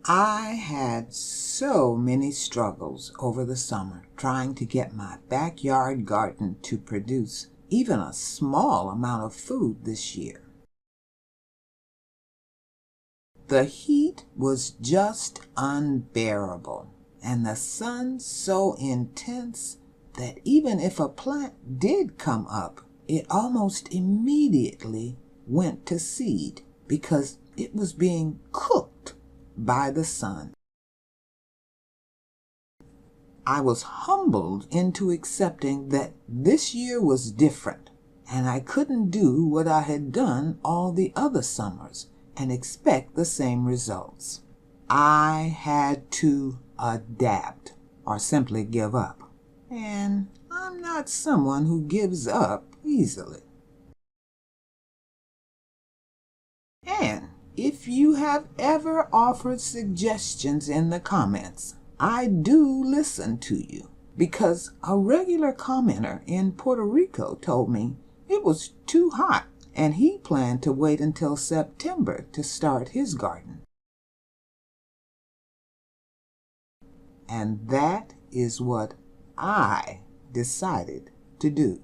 I had so many struggles over the summer trying to get my backyard garden to produce even a small amount of food this year. The heat was just unbearable, and the sun so intense that even if a plant did come up, it almost immediately went to seed because it was being cooked by the sun. I was humbled into accepting that this year was different, and I couldn't do what I had done all the other summers and expect the same results. I had to adapt or simply give up. And I'm not someone who gives up easily. And if you have ever offered suggestions in the comments, I do listen to you, because a regular commenter in Puerto Rico told me it was too hot and he planned to wait until September to start his garden. And that is what I decided to do.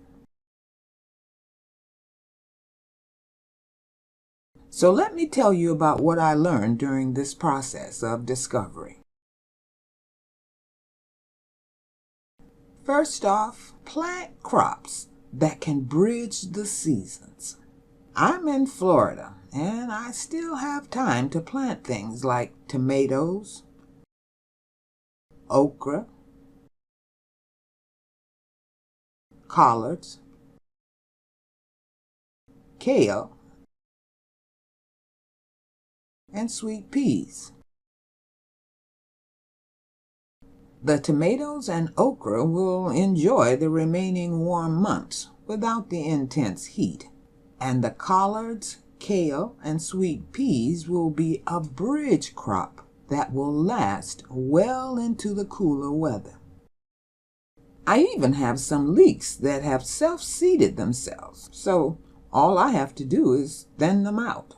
So let me tell you about what I learned during this process of discovery. First off, plant crops that can bridge the seasons. I'm in Florida, and I still have time to plant things like tomatoes, okra, collards, kale, and sweet peas. The tomatoes and okra will enjoy the remaining warm months without the intense heat, and the collards, kale, and sweet peas will be a bridge crop that will last well into the cooler weather. I even have some leeks that have self-seeded themselves, so all I have to do is thin them out.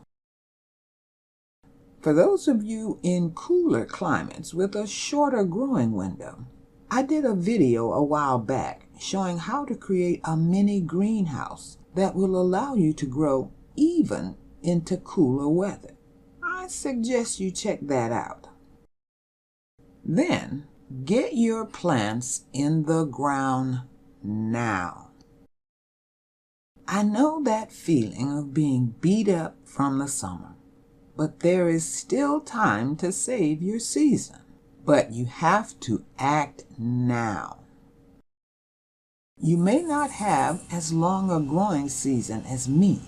For those of you in cooler climates with a shorter growing window, I did a video a while back showing how to create a mini greenhouse that will allow you to grow even into cooler weather. I suggest you check that out. Then, get your plants in the ground now. I know that feeling of being beat up from the summer, but there is still time to save your season. But you have to act now. You may not have as long a growing season as me,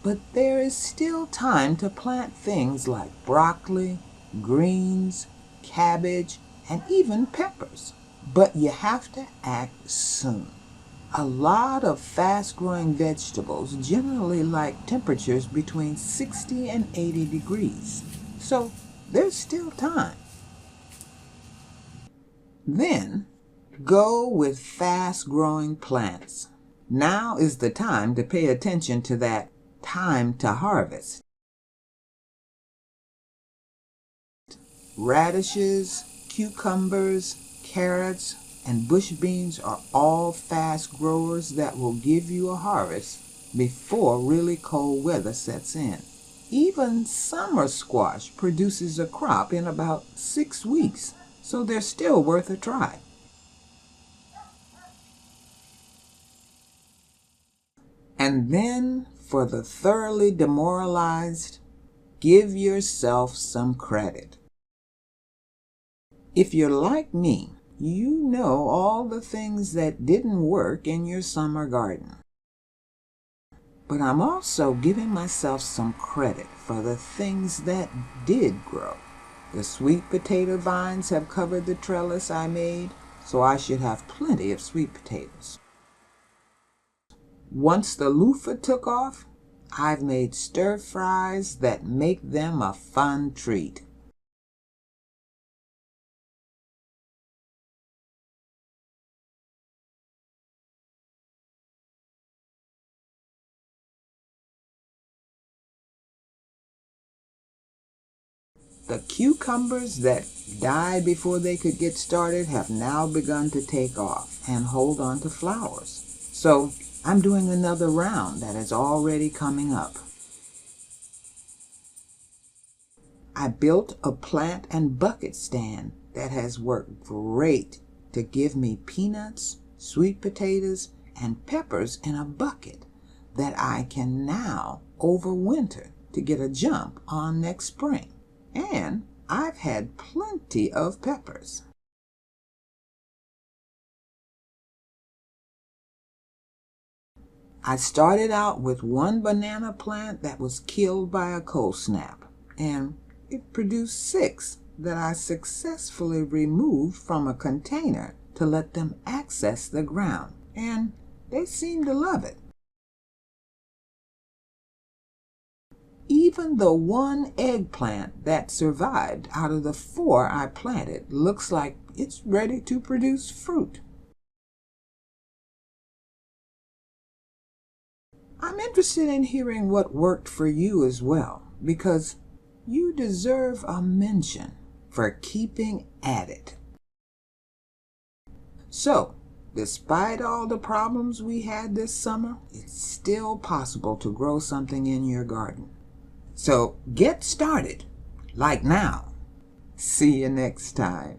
but there is still time to plant things like broccoli, greens, cabbage, and even peppers. But you have to act soon. A lot of fast-growing vegetables generally like temperatures between 60 and 80 degrees, so there's still time. Then, go with fast-growing plants. Now is the time to pay attention to that time to harvest. Radishes, cucumbers, carrots, and bush beans are all fast growers that will give you a harvest before really cold weather sets in. Even summer squash produces a crop in about 6 weeks, so they're still worth a try. And then, for the thoroughly demoralized, give yourself some credit. If you're like me, you know all the things that didn't work in your summer garden. But I'm also giving myself some credit for the things that did grow. The sweet potato vines have covered the trellis I made, so I should have plenty of sweet potatoes. Once the loofah took off, I've made stir fries that make them a fun treat. The cucumbers that died before they could get started have now begun to take off and hold on to flowers. So I'm doing another round that is already coming up. I built a plant and bucket stand that has worked great to give me peanuts, sweet potatoes, and peppers in a bucket that I can now overwinter to get a jump on next spring. And I've had plenty of peppers. I started out with one banana plant that was killed by a cold snap, and it produced 6 that I successfully removed from a container to let them access the ground, and they seem to love it. Even the one eggplant that survived out of the 4 I planted looks like it's ready to produce fruit. I'm interested in hearing what worked for you as well, because you deserve a mention for keeping at it. So, despite all the problems we had this summer, it's still possible to grow something in your garden. So get started, like now. See you next time.